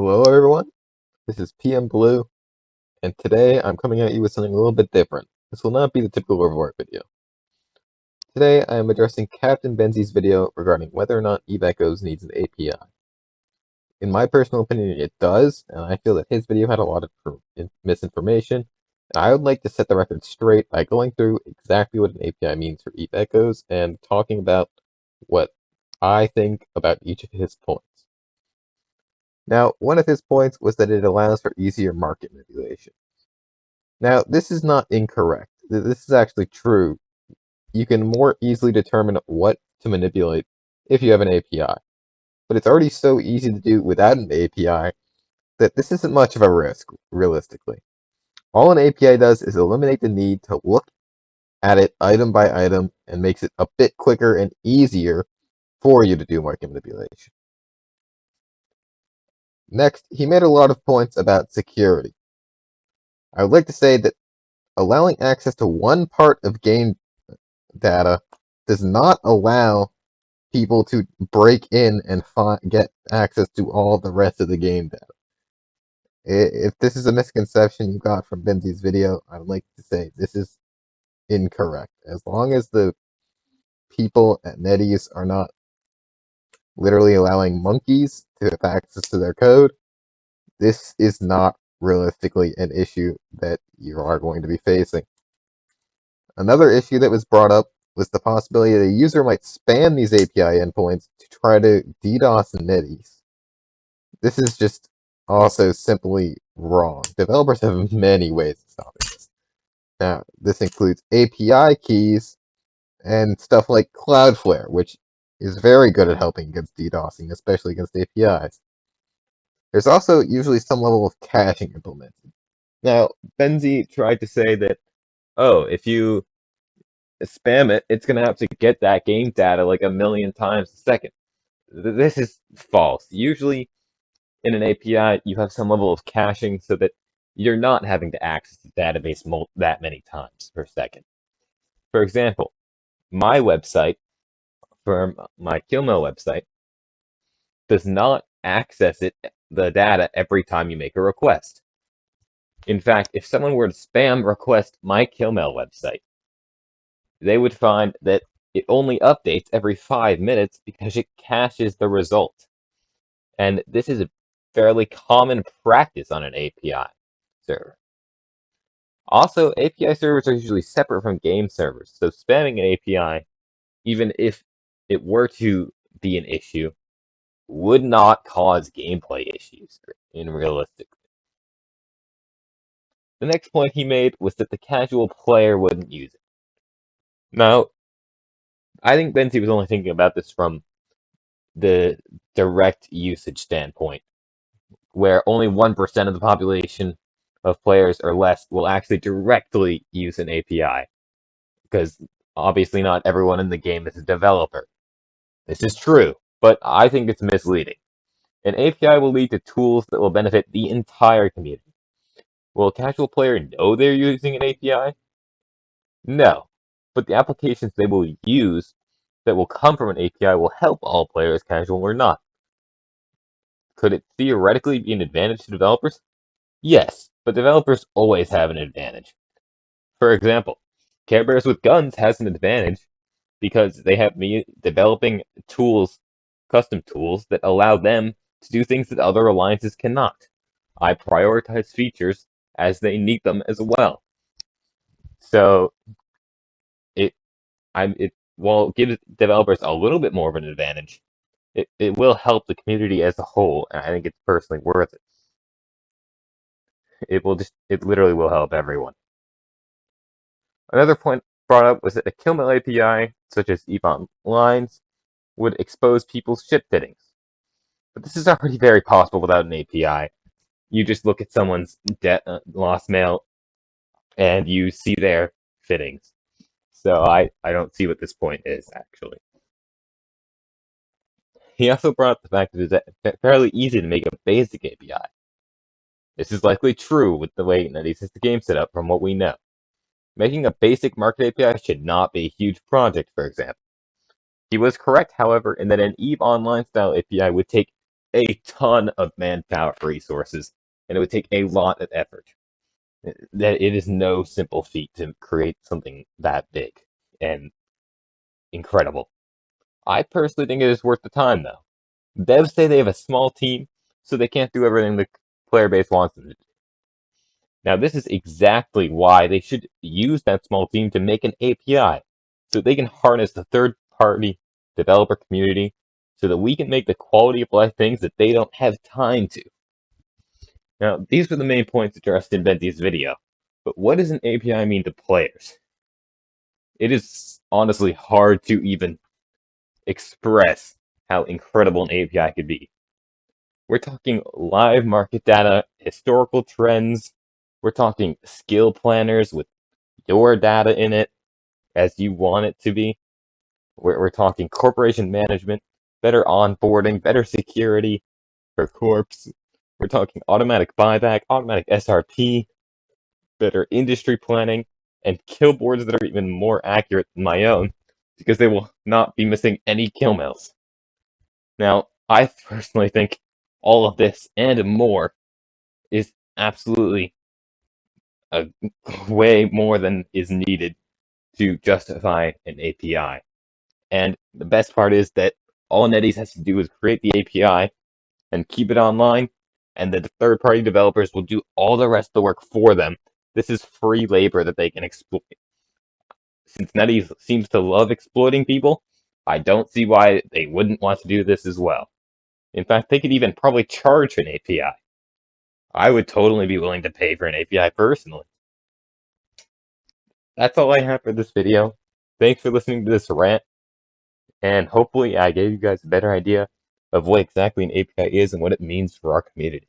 Hello everyone, this is PM Blue, and today I'm coming at you with something a little bit different. This will not be the typical overwork video. Today I am addressing Captain Benzie's video regarding whether or not eBeckos needs an API. In my personal opinion, it does, and I feel that his video had a lot of misinformation, and I would like to set the record straight by going through exactly what an API means for eBeckos and talking about what I think about each of his points. Now, one of his points was that it allows for easier market manipulation. Now, this is not incorrect. This is actually true. You can more easily determine what to manipulate if you have an API. But it's already so easy to do without an API that this isn't much of a risk, realistically. All an API does is eliminate the need to look at it item by item and makes it a bit quicker and easier for you to do market manipulation. Next, he made a lot of points about security. I would like to say that allowing access to one part of game data does not allow people to break in and get access to all the rest of the game data. If this is a misconception you got from Benzie's video, I would like to say this is incorrect. As long as the people at NetEase are not literally allowing monkeys to have access to their code, this is not realistically an issue that you are going to be facing. Another issue that was brought up was the possibility that a user might spam these API endpoints to try to DDoS NetEase. This is just also simply wrong. Developers have many ways of stopping this. Now, this includes API keys and stuff like Cloudflare, which is very good at helping against DDoSing, especially against APIs. There's also usually some level of caching implemented. Now, Benzie tried to say that, oh, if you spam it, it's going to have to get that game data like a million times a second. This is false. Usually, in an API, you have some level of caching so that you're not having to access the database that many times per second. For example, my website, for my Killmail website, does not access the data every time you make a request. In fact, if someone were to spam request my Killmail website, they would find that it only updates every 5 minutes because it caches the result. And this is a fairly common practice on an API server. Also, API servers are usually separate from game servers, so spamming an API, even if it were to be an issue, would not cause gameplay issues in realistic. The next point he made was that the casual player wouldn't use it. Now, I think Benzie was only thinking about this from the direct usage standpoint, where only 1% of the population of players or less will actually directly use an API, because obviously not everyone in the game is a developer. This is true, but I think it's misleading. An API will lead to tools that will benefit the entire community. Will a casual player know they're using an API? No, but the applications they will use that will come from an API will help all players, casual or not. Could it theoretically be an advantage to developers? Yes, but developers always have an advantage. For example, Care Bears with Guns has an advantage because they have me developing tools, custom tools, that allow them to do things that other alliances cannot. I prioritize features as they need them as well. So it while it gives developers a little bit more of an advantage, it will help the community as a whole, and I think it's personally worth it. It literally will help everyone. Another point brought up was that a Killmail API, such as EVE Online's, would expose people's ship fittings. But this is already very possible without an API. You just look at someone's lost mail and you see their fittings. So I don't see what this point is, actually. He also brought up the fact that it's fairly easy to make a basic API. This is likely true with the way NetEase has the game set up from what we know. Making a basic market API should not be a huge project, for example. He was correct, however, in that an EVE Online style API would take a ton of manpower resources, and it would take a lot of effort. That it is no simple feat to create something that big and incredible. I personally think it is worth the time, though. Devs say they have a small team, so they can't do everything the player base wants them to do. Now, this is exactly why they should use that small team to make an API, so they can harness the third-party developer community, so that we can make the quality of life things that they don't have time to. Now, these were the main points addressed in Benzie's video, but what does an API mean to players? It is honestly hard to even express how incredible an API could be. We're talking live market data, historical trends. We're talking skill planners with your data in it as you want it to be. We're talking corporation management, better onboarding, better security for corps. We're talking automatic buyback, automatic SRP, better industry planning, and kill boards that are even more accurate than my own because they will not be missing any kill mills. Now, I personally think all of this and more is absolutely a way more than is needed to justify an API. And the best part is that all NetEase has to do is create the API and keep it online, and the third-party developers will do all the rest of the work for them. This is free labor that they can exploit. Since NetEase seems to love exploiting people, I don't see why they wouldn't want to do this as well. In fact, they could even probably charge an API. I would totally be willing to pay for an API personally. That's all I have for this video. Thanks for listening to this rant, and hopefully I gave you guys a better idea of what exactly an API is and what it means for our community.